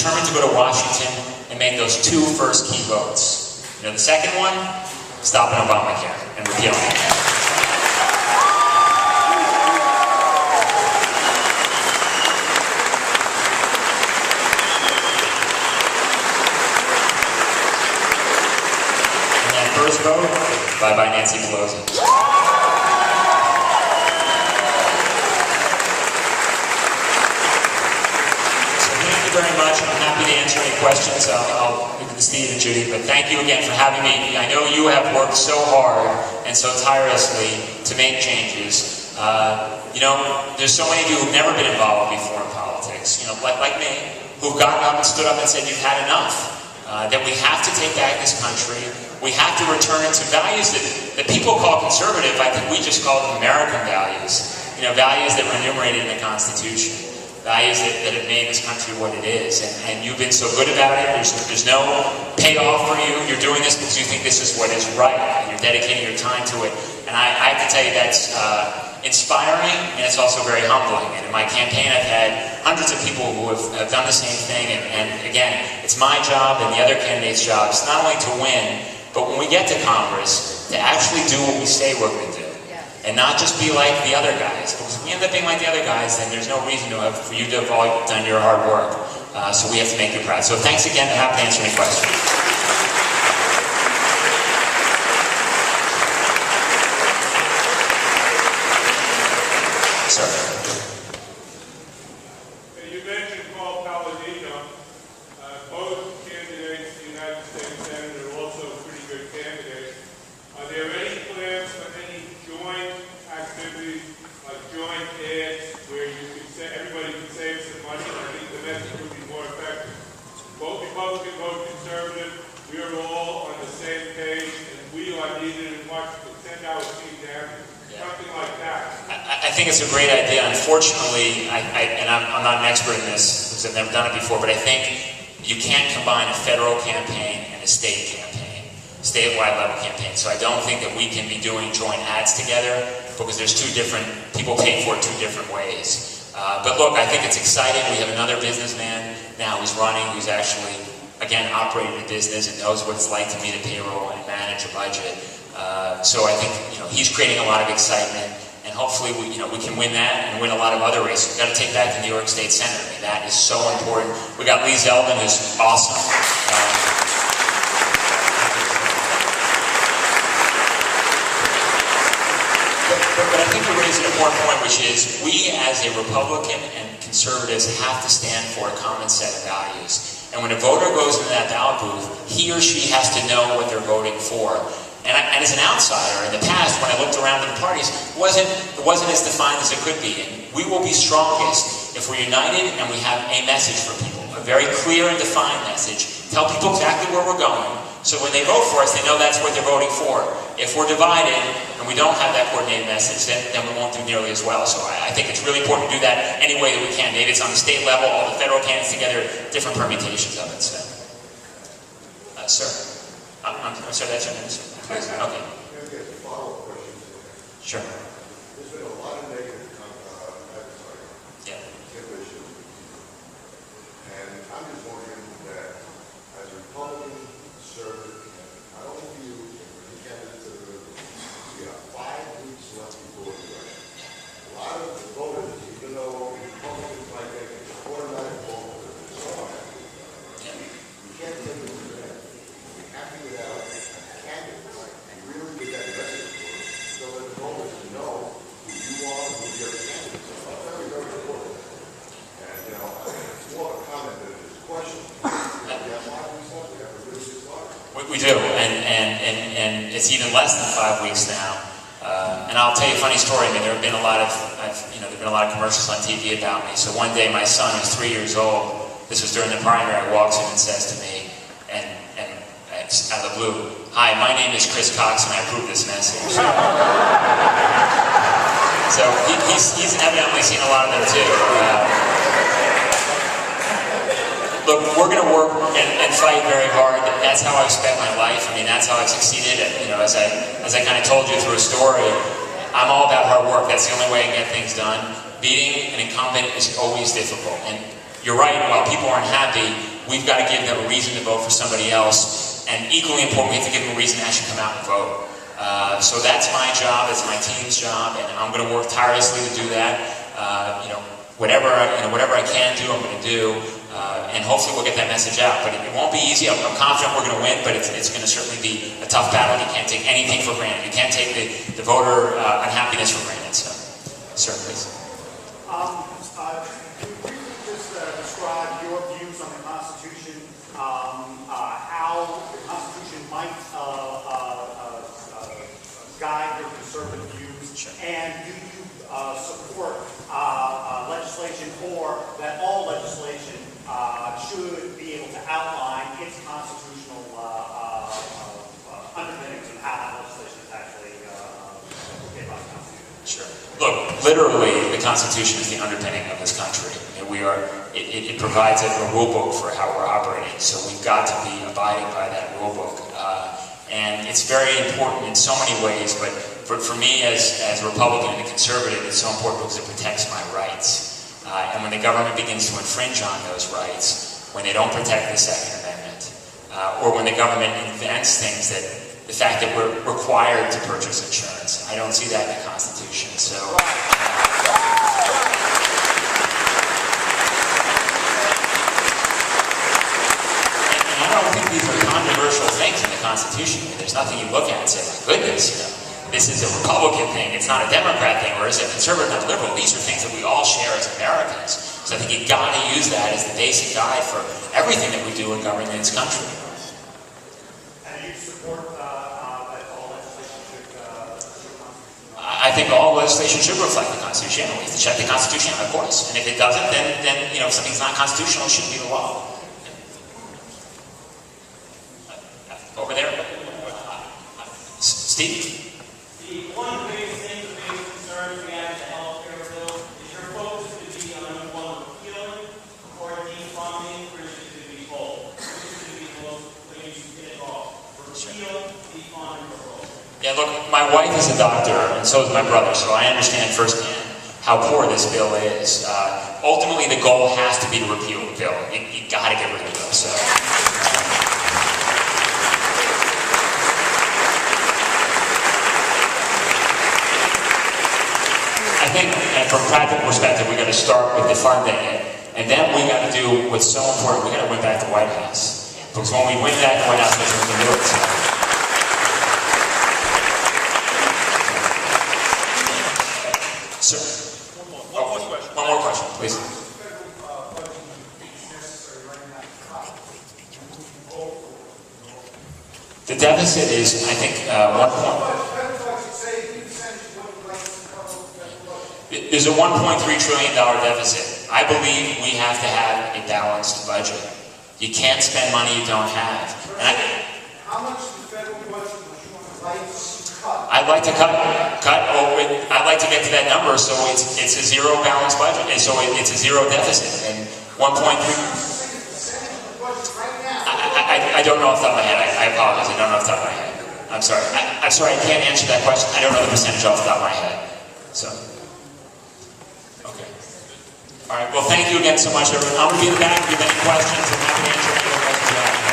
determined to go to Washington and make those two first key votes. You know, the second one, stopping Obamacare and repealing it. First vote, bye-bye Nancy Pelosi. So thank you very much. I'm happy to answer any questions. I'll give it to Steve and Judy, but thank you again for having me. I know you have worked so hard and so tirelessly to make changes. You know, there's so many of you who've never been involved before in politics, you know, like me, who've gotten up and stood up and said, you've had enough. That we have to take back this country. We have to return it to values that people call conservative. I think we just call them American values. You know, values that were enumerated in the Constitution. Values that have made this country what it is. And you've been so good about it. There's no payoff for you. You're doing this because you think this is what is right. And you're dedicating your time to it. And I have to tell you that's inspiring, and it's also very humbling. And in my campaign, I've had hundreds of people who have done the same thing. And again, it's my job and the other candidates' jobs not only to win, but when we get to Congress, to actually do what we say we're going to do. And not just be like the other guys. Because if we end up being like the other guys, then there's no reason for you to have all done your hard work. So we have to make you proud. So thanks again. I'm happy to answer any questions. Sir. You mentioned Paul Palladino. Both candidates, the United States Senate, are also pretty good candidates. Are there any plans for any joint activities, like joint ads, where you could say everybody can save some money? I think the message would be more effective. Vote Republican, vote conservative. We are all on the same page, and we are needed as much to send our team down. Something like that. I think it's a great idea. Unfortunately, I'm not an expert in this because I've never done it before, but I think you can't combine a federal campaign and a state campaign, statewide level campaign. So I don't think that we can be doing joint ads together because there's two different, people pay for it two different ways. But look, I think it's exciting. We have another businessman now who's running, who's actually, again, operating a business and knows what it's like to meet a payroll and manage a budget. So I think, you know, he's creating a lot of excitement, and hopefully we can win that and win a lot of other races. We've got to take back the New York State Senate. I mean, that is so important. We got Lee Zeldin, who's awesome. But I think you raise an important point, which is we as a Republican and conservatives have to stand for a common set of values. And when a voter goes into that ballot booth, he or she has to know what they're voting for. And as an outsider, in the past, when I looked around at the parties, it wasn't as defined as it could be. And we will be strongest if we're united and we have a message for people, a very clear and defined message. Tell people exactly where we're going, so when they vote for us, they know that's what they're voting for. If we're divided and we don't have that coordinated message, then we won't do nearly as well. So I think it's really important to do that any way that we can. Maybe it's on the state level, all the federal candidates together, different permutations of it. So. Sir, I'm sorry, that's your name, sir. Please. Okay. Let me get a follow-up question. Sure. There's been a lot of negative advertising. Yeah. Issues. And I'm just wondering that as a Republican, conservative, not only you, but the candidates that are going to we have 5 weeks left before the election. A lot of the voters, even though Republicans might make an automatic vote, so on, you can't take it for granted. We have to get out a candidate. Really get that message to us so that the voters know who you are, who your candidates are. That's very, very important. And, you know, it's more of a comment than it is a question. We have 5 weeks left. We have a really good start. We do, and it's even less than 5 weeks now. And I'll tell you a funny story. I mean, there have been a lot of, there've been a lot of commercials on TV about me. So one day, my son, who's 3 years old, this was during the primary, walks in and says to me, and out of the blue, "Hi, my name is Chris Cox, and I approve this message." So he's evidently seen a lot of them too. Look, we're going to work and fight very hard. That's how I've spent my life. I mean, that's how I've succeeded. You know, as I kind of told you through a story, I'm all about hard work. That's the only way I can get things done. Beating an incumbent is always difficult. And you're right, while people aren't happy, we've got to give them a reason to vote for somebody else, and equally important, we have to give them a reason to actually come out and vote. So that's my job, it's my team's job, and I'm going to work tirelessly to do that. Whatever I can do, I'm going to do, and hopefully we'll get that message out. But it won't be easy. I'm confident we're going to win, but it's going to certainly be a tough battle. You can't take anything for granted. You can't take the voter unhappiness for granted. So, certainly. Can you briefly just describe your views on the Constitution, how the Constitution might guide your conservative views, and do you support legislation, or that all legislation should be able to outline its constitutional underpinnings and how that legislation is actually made by the Constitution? Sure. Look, literally, the Constitution is the underpinning of this country. And it provides a rule book for how we're operating, so we've got to be abiding by that rule book. And it's very important in so many ways, but for me as a Republican and a conservative, it's so important because it protects my rights. And when the government begins to infringe on those rights, when they don't protect the Second Amendment, or when the government invents things that, the fact that we're required to purchase insurance, I don't see that in the Constitution. So. I don't think these are controversial things in the Constitution. There's nothing you look at and say, my goodness, this is a Republican thing, it's not a Democrat thing, or is it conservative, not liberal? These are things that we all share as Americans. So I think you've got to use that as the basic guide for everything that we do in governing this country. And you support that all legislation should Constitution? I think all legislation should reflect the Constitution. We have to check the Constitution, of course. And if it doesn't, then if something's not constitutional, it shouldn't be the law. Over there. Steve? One of the biggest things, the biggest concerns we have with the health care bill is your focus to be on number one, repealing or defunding, or is it to be both? Which is going to be the most ways you get off? Repeal, defund, or both? Yeah, look, my wife is a doctor, and so is my brother, so I understand firsthand how poor this bill is. Ultimately, the goal has to be to repeal the bill. You got to get rid of the bill. So. I think, and from a practical perspective, we got to start with defunding it, and then we got to do what's so important. We got to win back the White House, because when we win back the White House, we can do it. Sir, one more question, please. The deficit is, I think, 1 point. There's a $1.3 trillion deficit. I believe we have to have a balanced budget. You can't spend money you don't have. And how much of the federal budget would you like to cut? I'd like to cut. I'd like to get to that number so it's a zero balanced budget, and so it's a zero deficit. And 1.3. I don't know off the top of my head. I apologize. I don't know off the top of my head. I'm sorry. I'm sorry. I can't answer that question. I don't know the percentage off the top of my head. So. All right, well, thank you again so much, everyone. I'm going to be in the back if you have any questions. I'm happy to answer any questions you have.